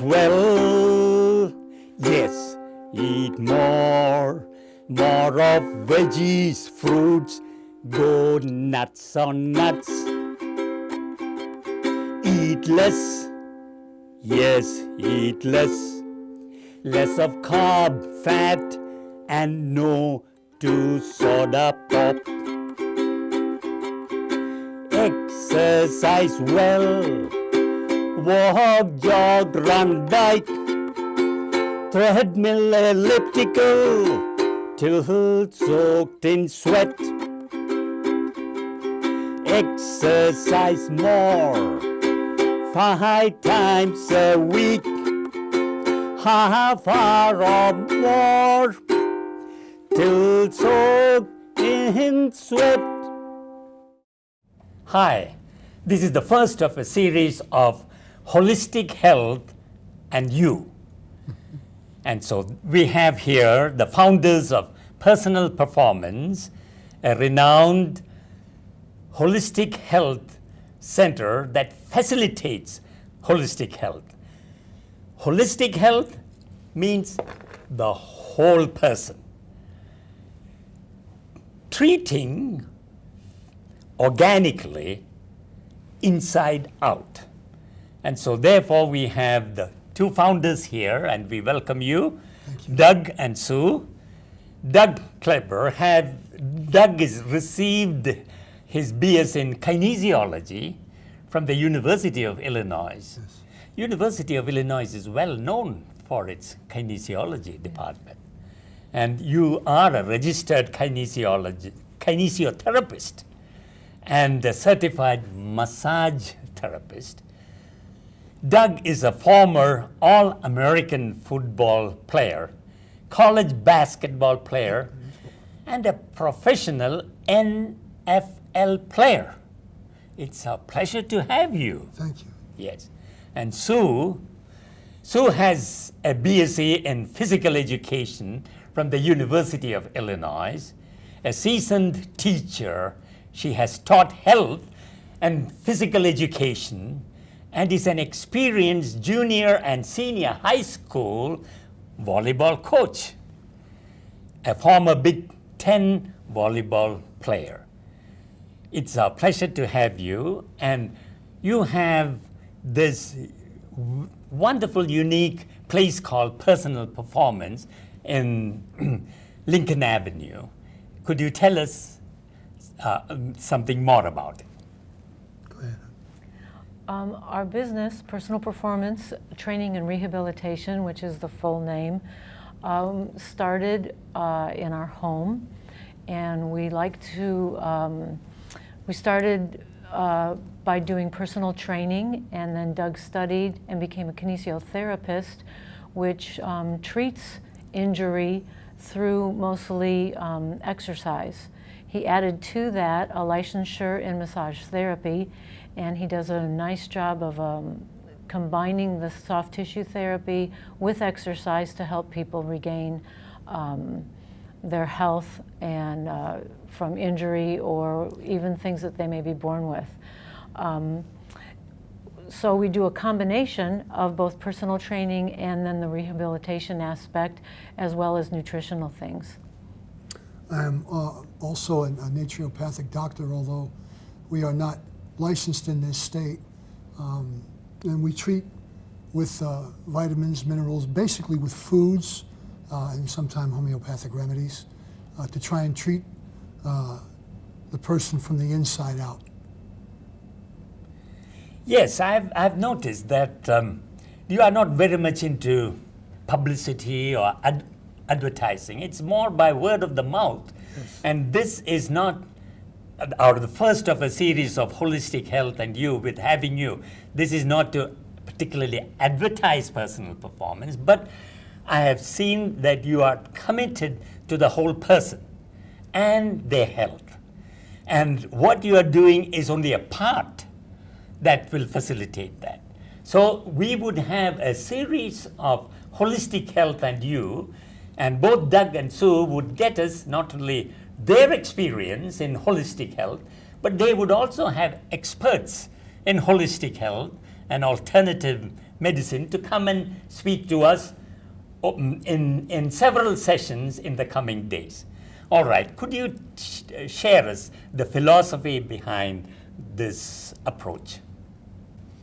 well. Yes, eat more of veggies, fruits, go nuts on nuts. Eat less, yes, eat less. Less of carb, fat, and no to soda pop. Exercise well, walk, jog, run, bike, treadmill, elliptical, till soaked in sweat. Exercise more, 5 times a week, half hour or more, till soaked in sweat. Hi, this is the first of a series of Holistic Health and You. And so we have here the founders of Personal Performance, a renowned holistic health center that facilitates holistic health. Holistic health means the whole person. Treating organically inside out. And so therefore we have the two founders here, and we welcome you, Doug and Sue. Doug Kebler has received his BS in kinesiology from the University of Illinois. Yes. University of Illinois is well known for its kinesiology department. And you are a registered kinesiotherapist and a certified massage therapist. Doug is a former All-American football player, college basketball player, and a professional NFL player. It's a pleasure to have you. Thank you. Yes. And Sue has a BSc in physical education from the University of Illinois, a seasoned teacher. She has taught health and physical education and is an experienced junior and senior high school volleyball coach, a former Big Ten volleyball player. It's a pleasure to have you, and you have this wonderful, unique place called Personal Performance in Lincoln Avenue. Could you tell us something more about it? Go ahead. Our business, Personal Performance Training and Rehabilitation, which is the full name, started in our home, and we started by doing personal training, and then Doug studied and became a kinesiotherapist, which treats injury through mostly exercise. He added to that a licensure in massage therapy, and he does a nice job of combining the soft tissue therapy with exercise to help people regain their health and from injury or even things that they may be born with. So we do a combination of both personal training and then the rehabilitation aspect, as well as nutritional things. I am also a naturopathic doctor, although we are not licensed in this state. And we treat with vitamins, minerals, basically with foods and sometimes homeopathic remedies to try and treat the person from the inside out. Yes, I've noticed that you are not very much into publicity or advertising. It's more by word of the mouth. Yes. And this is not the first of a series of Holistic Health and You with having you. This is not to particularly advertise personal performance, but I have seen that you are committed to the whole person and their health. And what you are doing is only a part that will facilitate that. So we would have a series of Holistic Health and You, and both Doug and Sue would get us not only their experience in holistic health, but they would also have experts in holistic health and alternative medicine to come and speak to us in several sessions in the coming days. All right, could you share us the philosophy behind this approach?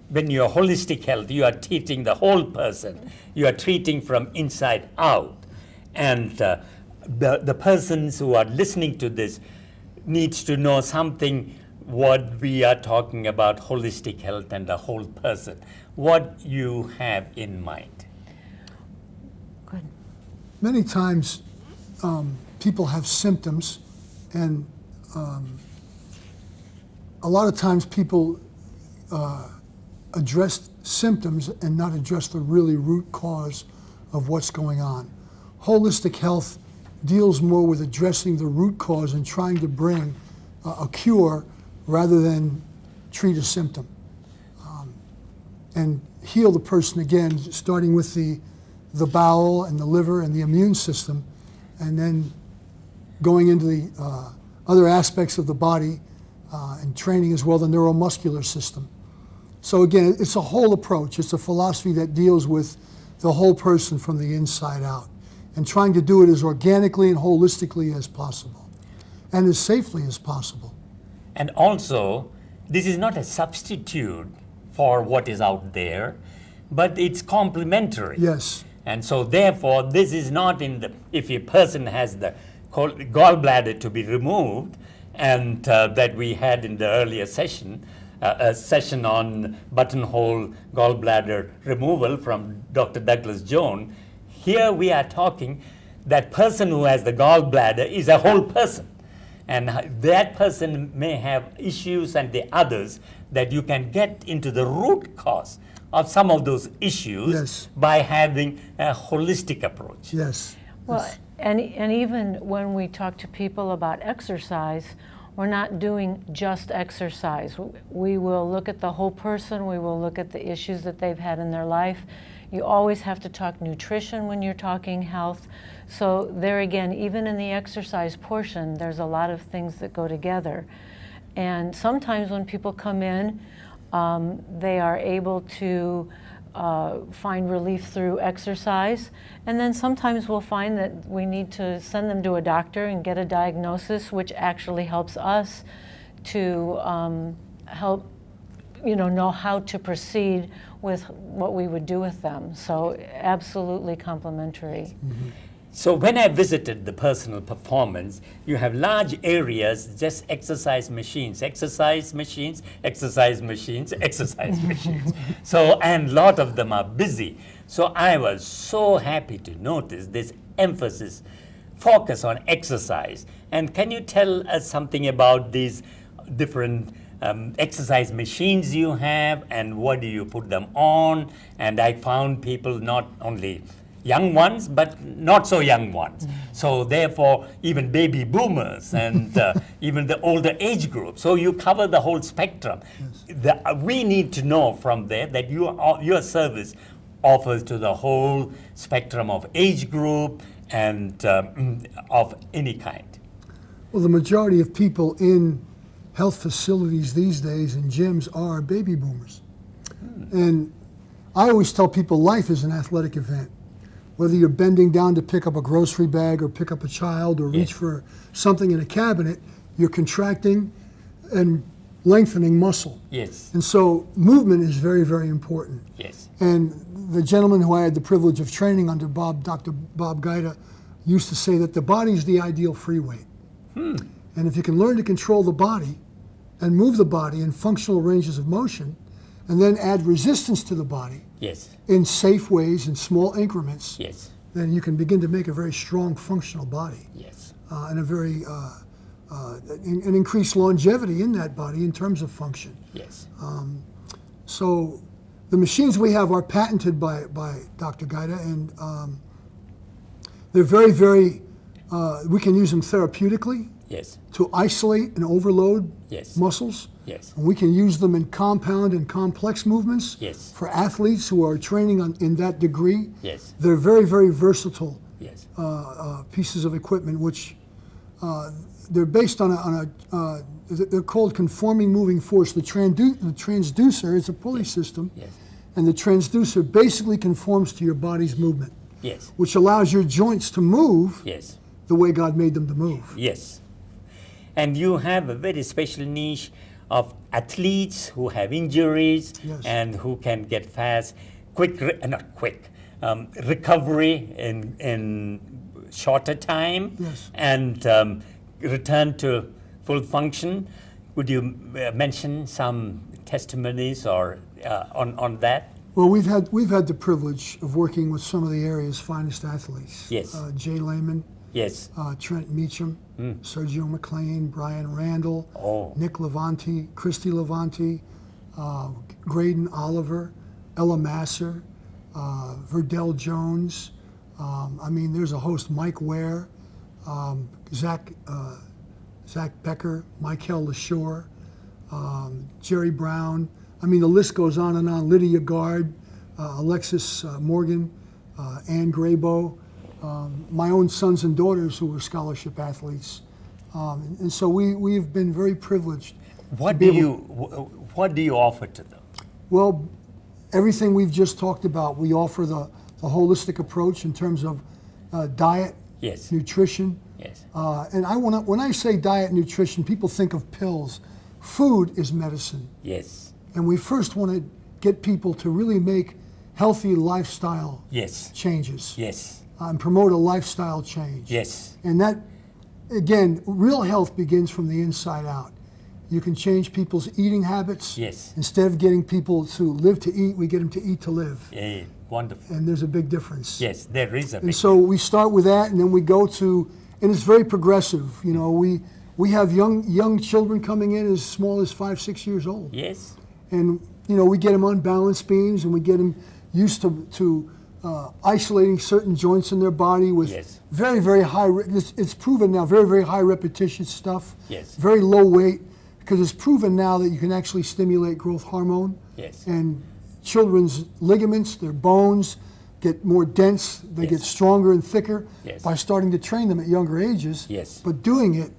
When you're holistic health, you are treating the whole person. You are treating from inside out. And the persons who are listening to this needs to know something what we are talking about holistic health and the whole person. What you have in mind? Good. Many times people have symptoms, and a lot of times people address symptoms and not address the really root cause of what's going on. Holistic health deals more with addressing the root cause and trying to bring a cure rather than treat a symptom. And heal the person again, starting with the bowel and the liver and the immune system, and then going into the other aspects of the body and training as well the neuromuscular system. So again, it's a whole approach. It's a philosophy that deals with the whole person from the inside out, and trying to do it as organically and holistically as possible, and as safely as possible. And also, this is not a substitute for what is out there, but it's complementary. Yes. And so therefore, this is not in the, if a person has the gallbladder to be removed, and that we had in the earlier session, a session on buttonhole gallbladder removal from Dr. Douglas Jones. Here we are talking that person who has the gallbladder is a whole person. And that person may have issues and the others that you can get into the root cause of some of those issues. Yes. By having a holistic approach. Yes. Well, and even when we talk to people about exercise, we're not doing just exercise. We will look at the whole person. We will look at the issues that they've had in their life. You always have to talk nutrition when you're talking health. So there again, even in the exercise portion, there's a lot of things that go together. And sometimes when people come in, they are able to find relief through exercise. And then sometimes we'll find that we need to send them to a doctor and get a diagnosis, which actually helps us to help know how to proceed with what we would do with them. So absolutely complementary. Mm-hmm. So when I visited the personal performance, you have large areas, just exercise machines, exercise machines, exercise machines, exercise machines. So, and a lot of them are busy. So I was so happy to notice this emphasis, focus on exercise. And can you tell us something about these different exercise machines you have, and what do you put them on? And I found people not only young ones, but not so young ones. So therefore, even baby boomers and even the older age group. So you cover the whole spectrum. Yes. We need to know from there that your service offers to the whole spectrum of age group and of any kind. Well, the majority of people in health facilities these days and gyms are baby boomers. And I always tell people life is an athletic event. Whether you're bending down to pick up a grocery bag or pick up a child or reach for something in a cabinet, you're contracting and lengthening muscle. Yes. And so movement is very, very important. Yes. And the gentleman who I had the privilege of training under Dr. Bob Gaida used to say that the body is the ideal free weight. And if you can learn to control the body and move the body in functional ranges of motion, and then add resistance to the body, yes, in safe ways, in small increments, yes, then you can begin to make a very strong functional body. Yes. And a very and increase longevity in that body in terms of function. Yes. So the machines we have are patented by Dr. Gaida, and they're very, very, we can use them therapeutically. Yes. To isolate and overload yes. muscles. Yes. And we can use them in compound and complex movements. Yes. For athletes who are training in that degree. Yes. They're very, very versatile yes. Pieces of equipment, which they're based on they're called conforming moving force. The transducer is a pulley yes. system. Yes. And the transducer basically conforms to your body's movement, Yes. which allows your joints to move Yes. the way God made them to move. Yes. And you have a very special niche of athletes who have injuries Yes. and who can get fast, recovery in shorter time Yes. and return to full function. Would you mention some testimonies or on that? Well, we've had the privilege of working with some of the area's finest athletes. Yes. Jay Lehman, Yes. Trent Meacham, Sergio McLean, Brian Randall, Oh. Nick Levante, Christy Levante, Graydon Oliver, Ella Masser, Verdell Jones. I mean, there's a host, Mike Ware, Zach Becker, Michael LaShore, Jerry Brown. I mean, the list goes on and on. Lydia Gard, Alexis Morgan, Ann Graybo, my own sons and daughters who were scholarship athletes. And so we've been very privileged. What do you offer to them? Well, everything we've just talked about, we offer the holistic approach in terms of diet, Yes. nutrition. Yes. And when I say diet and nutrition, people think of pills. Food is medicine. Yes. And we first want to get people to really make healthy lifestyle Yes. changes Yes. and promote a lifestyle change. Yes. And that, again, real health begins from the inside out. You can change people's eating habits. Yes. Instead of getting people to live to eat, we get them to eat to live. Yeah, wonderful. And there's a big difference. Yes, there is a big And so we start with that, and then we go to, and it's very progressive. You know, we have young children coming in as small as 5, 6 years old. Yes. And, you know, we get them on balance beams, and we get them used to isolating certain joints in their body with Yes. very, very high, it's proven now, very, very high repetition stuff. Yes. Very low weight, because it's proven now that you can actually stimulate growth hormone. Yes. And children's ligaments, their bones, get more dense, they Yes. get stronger and thicker Yes. by starting to train them at younger ages, Yes. but doing it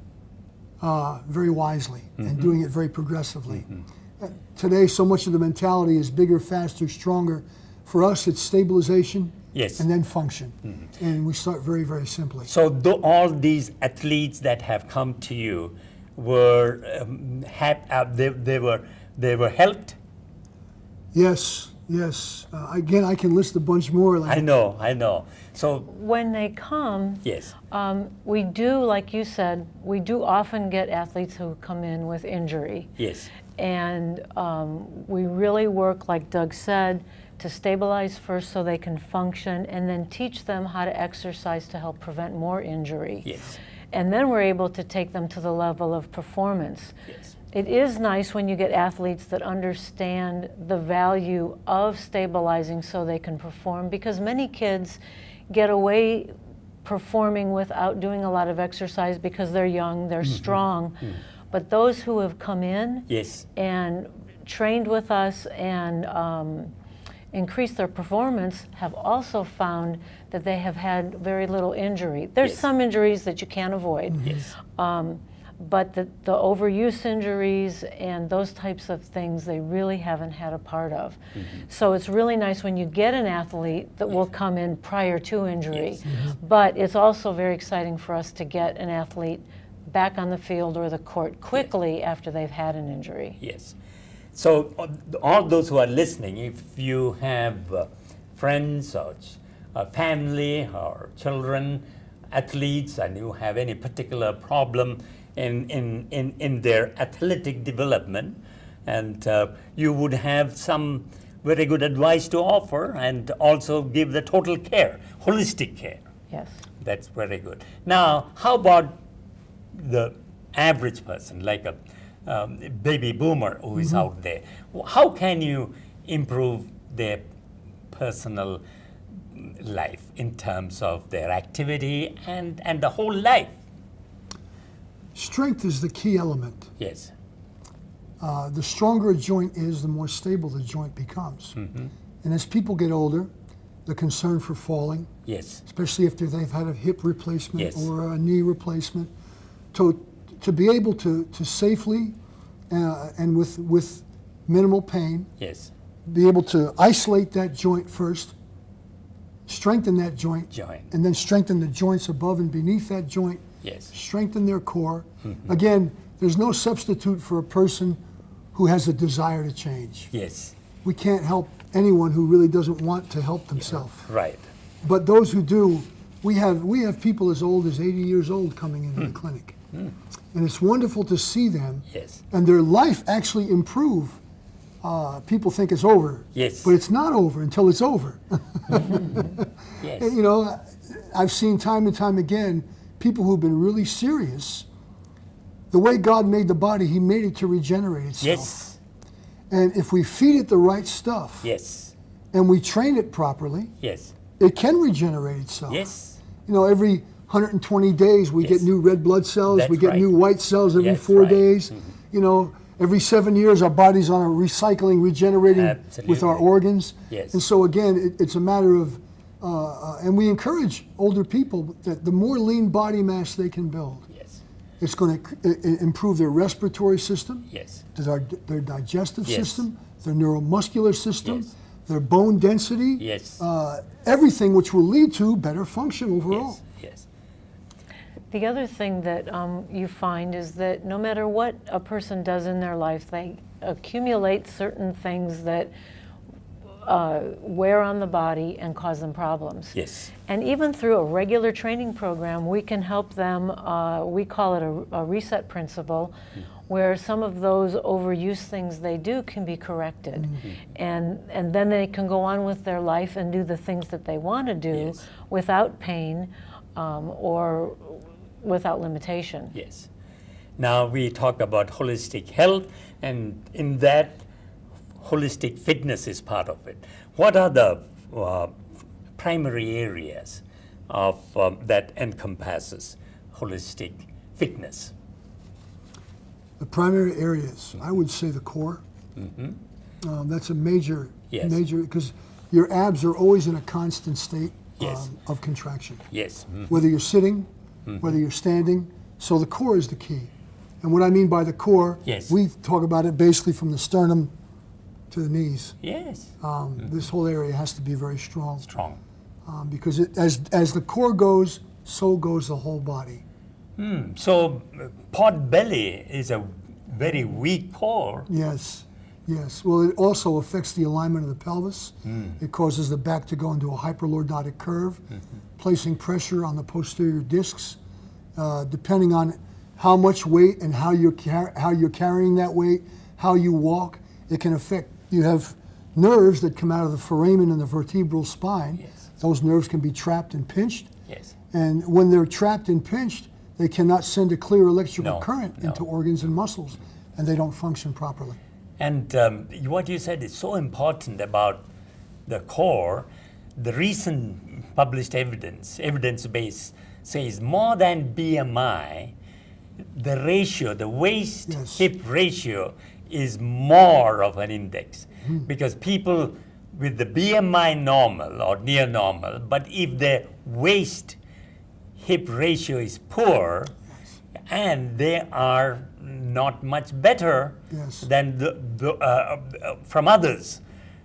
very wisely and doing it very progressively. Today, so much of the mentality is bigger, faster, stronger. For us, it's stabilization Yes. and then function. And we start very, very simply. So all these athletes that have come to you were they were helped. Yes, yes. Again, I can list a bunch more. I know. So When they come, yes. we do, like you said, we do often get athletes who come in with injury. Yes. And we really work, like Doug said, to stabilize first so they can function, and then teach them how to exercise to help prevent more injury. Yes. And then we're able to take them to the level of performance. Yes. It is nice when you get athletes that understand the value of stabilizing so they can perform, because many kids get away performing without doing a lot of exercise because they're young, they're strong. But those who have come in Yes. and trained with us and increased their performance have also found that they have had very little injury. There's Yes. some injuries that you can't avoid. Yes. But the overuse injuries and those types of things, they really haven't had a part of. So it's really nice when you get an athlete that will come in prior to injury. Yes. But it's also very exciting for us to get an athlete back on the field or the court quickly after they've had an injury. Yes. So all those who are listening, if you have friends or family or children, athletes, and you have any particular problem in their athletic development, and you would have some very good advice to offer, and also give the total care, holistic care. Yes. That's very good. Now, how about the average person, like a baby boomer who is out there? How can you improve their personal life in terms of their activity and the whole life? Strength is the key element. Yes. The stronger a joint is, the more stable the joint becomes. And as people get older, the concern for falling, Yes. especially if they've had a hip replacement Yes. or a knee replacement, to be able to safely and with minimal pain Yes. be able to isolate that joint first, strengthen that joint, and then strengthen the joints above and beneath that joint, Yes. strengthen their core. Again, there's no substitute for a person who has a desire to change. Yes. We can't help anyone who really doesn't want to help themselves. Right. But those who do, we have people as old as 80 years old coming into the clinic. And it's wonderful to see them Yes. and their life actually improve. People think it's over, Yes. but it's not over until it's over. Yes. And, you know, I've seen time and time again people who've been really serious. The way God made the body, He made it to regenerate itself. Yes. And if we feed it the right stuff Yes. and we train it properly, Yes. it can regenerate itself. Yes. You know, every 120 days we Yes. get new red blood cells, That's we get right. new white cells every That's 4 right. days. You know, every 7 years our body's on a recycling, regenerating with our Absolutely. organs. Yes. And so again, it's a matter of, and we encourage older people that the more lean body mass they can build, Yes. it's going to improve their respiratory system, Yes. their digestive Yes. system, their neuromuscular system, Yes. their bone density, Yes. everything, which will lead to better function overall. Yes. Yes. The other thing that you find is that no matter what a person does in their life, they accumulate certain things that wear on the body and cause them problems. Yes. And even through a regular training program, we can help them, we call it a reset principle, where some of those overuse things they do can be corrected. And then they can go on with their life and do the things that they want to do Yes. without pain or without limitation. Yes. Now we talk about holistic health, and in that, holistic fitness is part of it. What are the primary areas of that encompasses holistic fitness? The primary areas, I would say the core. That's a major, Yes. because your abs are always in a constant state Yes. of contraction. Yes. Whether you're sitting, whether you're standing. So the core is the key. And what I mean by the core, Yes. we talk about it basically from the sternum to the knees. Yes. This whole area has to be very strong. Strong. Because as the core goes, so goes the whole body. So pot belly is a very weak core. Yes, yes. Well, it also affects the alignment of the pelvis. It causes the back to go into a hyperlordotic curve, placing pressure on the posterior discs. Depending on how much weight and how you're carrying that weight, how you walk, it can affect. You have nerves that come out of the foramen and the vertebral spine. Yes. Those nerves can be trapped and pinched. Yes. And when they're trapped and pinched, they cannot send a clear electrical No, current no. into organs and muscles, and they don't function properly. And what you said is so important about the core. The recent published evidence-based, says more than BMI, the ratio, the waist-hip ratio is more of an index. Because people with the BMI normal or near normal, but if their waist-hip ratio is poor, and they are not much better than from others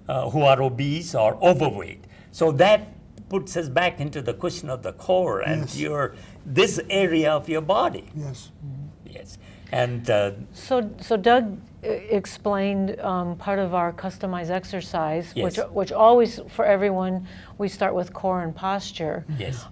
who are obese or overweight. So that puts us back into the question of the core and this area of your body. Yes. Yes. And So Doug explained part of our customized exercise, Yes. which always, for everyone, we start with core and posture. Yes.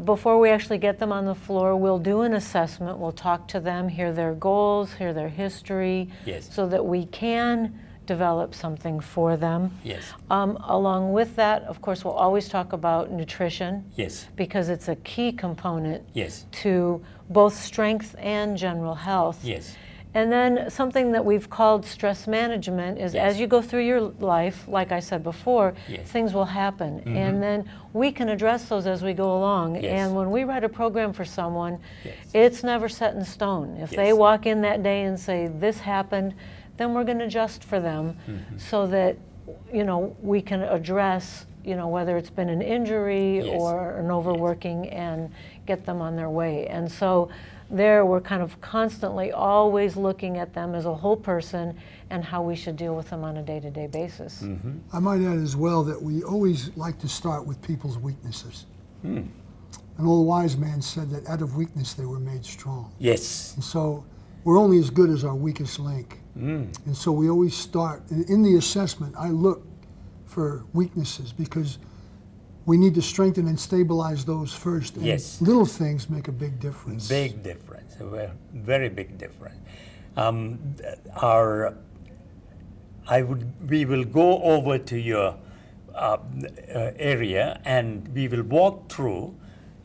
Before we actually get them on the floor, we'll do an assessment. We'll talk to them, hear their goals, hear their history, Yes. so that we can develop something for them. Yes. Along with that, of course, we'll always talk about nutrition. Yes. Because it's a key component Yes. to both strength and general health. Yes. And then something that we've called stress management is Yes. as you go through your life, like I said before, Yes. things will happen. And then we can address those as we go along. Yes. And when we write a program for someone, Yes. it's never set in stone. If they Yes. walk in that day and say, this happened, then we're going to adjust for them so that, we can address, whether it's been an injury Yes. or an overworking and get them on their way. And so there we're kind of constantly always looking at them as a whole person and how we should deal with them on a day-to-day basis. I might add as well that we always like to start with people's weaknesses. An old wise man said that out of weakness they were made strong. Yes. And so we're only as good as our weakest link. And so we always start, and in the assessment, I look for weaknesses because we need to strengthen and stabilize those first. And Yes. little things make a big difference. Big difference, a very big difference. We will go over to your area and we will walk through,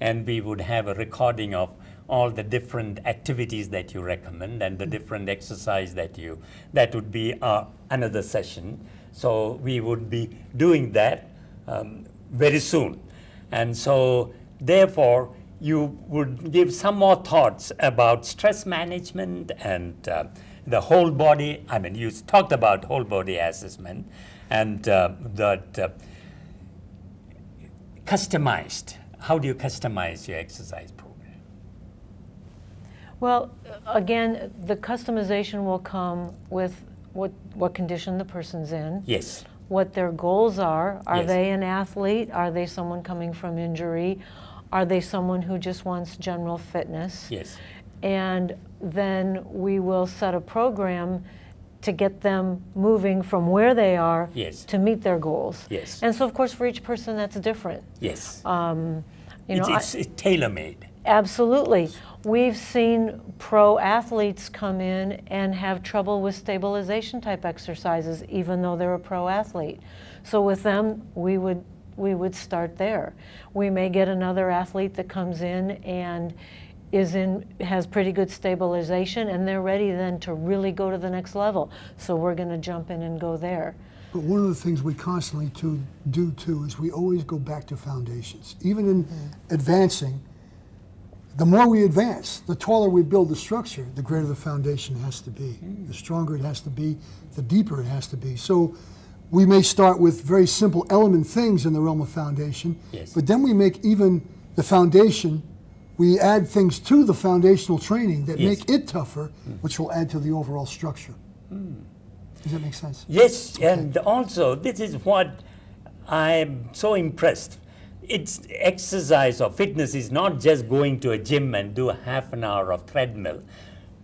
and we would have a recording of all the different activities that you recommend and the different exercise that would be another session. So we would be doing that very soon. And so therefore you would give some more thoughts about stress management and the whole body. I mean, you talked about whole body assessment and that customized. How do you customize your exercise program? Well, again, the customization will come with what condition the person's in, Yes. what their goals are. Are Yes. they an athlete? Are they someone coming from injury? Are they someone who just wants general fitness? Yes. And then we will set a program to get them moving from where they are Yes. to meet their goals. Yes. And so, of course, for each person, that's different. Yes. You know, It's tailor-made. absolutely. We've seen pro athletes come in and have trouble with stabilization type exercises, even though they're a pro athlete. So with them, we would start there. We may get another athlete that comes in and has pretty good stabilization, and they're ready then to really go to the next level. So we're going to jump in and go there. But one of the things we constantly do too is we always go back to foundations. Even in advancing, the more we advance, the taller we build the structure, the greater the foundation has to be. The stronger it has to be, the deeper it has to be. So we may start with very simple element things in the realm of foundation, Yes. but then we make even the foundation, we add things to the foundational training that Yes. make it tougher, which will add to the overall structure. Does that make sense? Yes, and also this is what I'm so impressed. It's exercise or fitness is not just going to a gym and do a half an hour of treadmill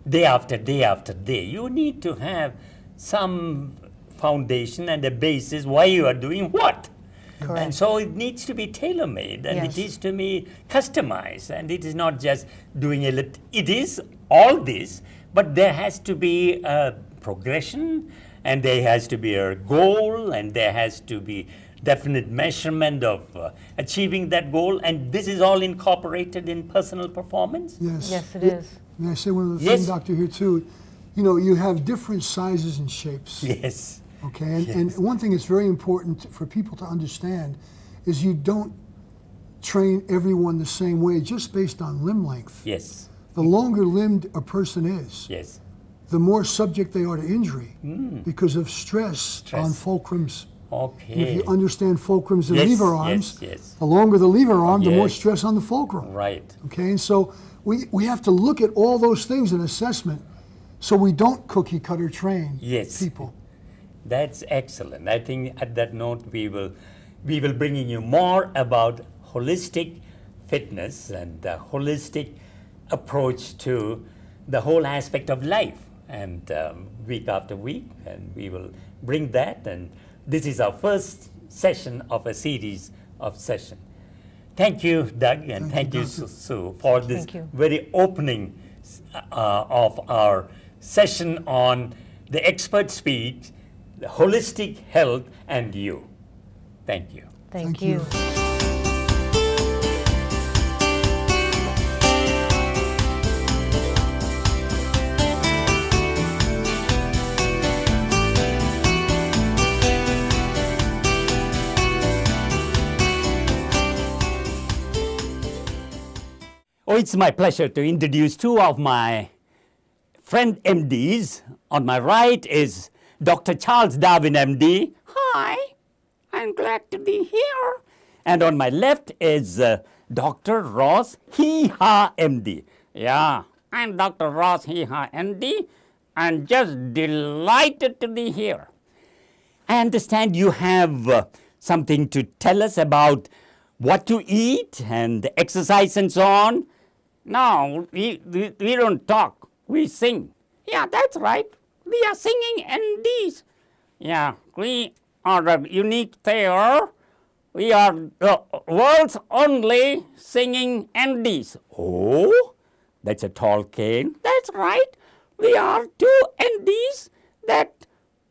day after day after day. You need to have some foundation and a basis why you are doing what. Correct. And so it needs to be tailor-made and Yes. it is to be customized, and it is not just doing it is all this, but there has to be a progression, and there has to be a goal, and there has to be definite measurement of achieving that goal, and this is all incorporated in personal performance? Yes. Yes, it is. May I say one other Yes. thing, Doctor, here too? You know, you have different sizes and shapes. Yes. Okay, Yes. and one thing that's very important for people to understand is you don't train everyone the same way just based on limb length. Yes. The longer limbed a person is, Yes. the more subject they are to injury because of stress on fulcrums. And if Okay. you understand fulcrums and Yes, lever yes, arms, yes. the longer the lever arm, the more Yes. stress on the fulcrum. Right. Okay, and so we have to look at all those things in assessment so we don't cookie cutter train Yes. people. That's excellent. I think at that note we will bringing you more about holistic fitness and the holistic approach to the whole aspect of life, and week after week, and we will bring that, and this is our first session of a series of session. Thank you, Doug, and thank you, Doctor. Sue, for this Thank you. very opening of our session on the expert speech, the holistic health, and you. Thank you. Thank Thank you. you. Oh, it's my pleasure to introduce two of my friend MDs. On my right is Dr. Charles Darwin, MD. Hi, I'm glad to be here. And on my left is Dr. Ross, hee-ha, MD. Yeah, I'm Dr. Ross, hee-ha, MD. I'm just delighted to be here. I understand you have something to tell us about what to eat and exercise and so on. No, we don't talk, we sing. Yeah, that's right. We are singing NDs. Yeah, we are a unique pair. We are the world's only singing NDs. Oh, that's a tall cane. That's right. We are two NDs that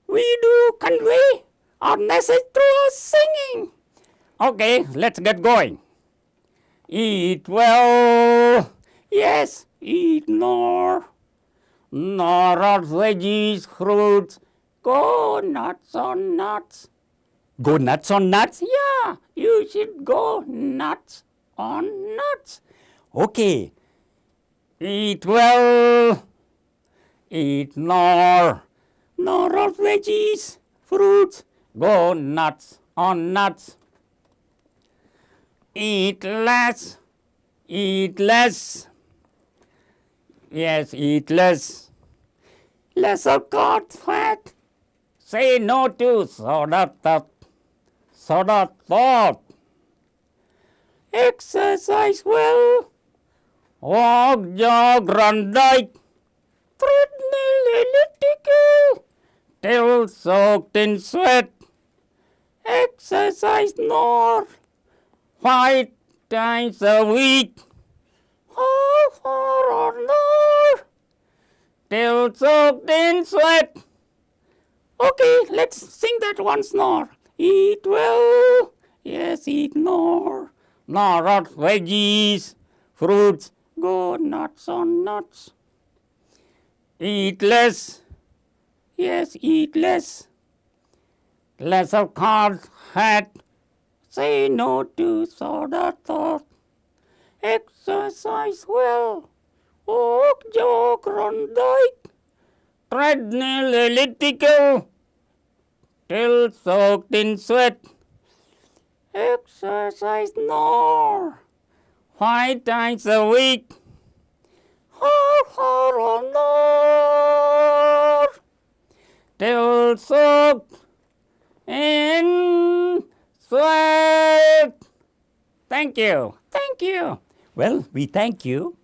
we do convey our message through our singing. Okay, let's get going. Eat well. Yes, eat more. Nor of veggies, fruits. Go nuts on nuts. Go nuts on nuts? Yeah, you should go nuts on nuts. Okay. Eat well. Eat nor of veggies, fruits. Go nuts on nuts. Eat less. Eat less. Yes, eat less. Less of God fat. Say no to soda thought. Exercise well. Walk, jog, run, diet. Treadmill, elliptical. Till soaked in sweat. Exercise nor 5 times a week. Half hour or more. Till soaked in sweat. Okay, let's sing that once more. Eat well, yes, eat more. Nor of veggies, fruits, go nuts on nuts. Eat less, yes, eat less. Less of carbs, fat. Say no to soda thought. Exercise well. Walk, jog, run, diet. Treadmill, elliptical. Till soaked in sweat. Exercise more. 5 times a week. Half hour or more. Till soaked in sweat. Thank you. Thank you. Well, we thank you.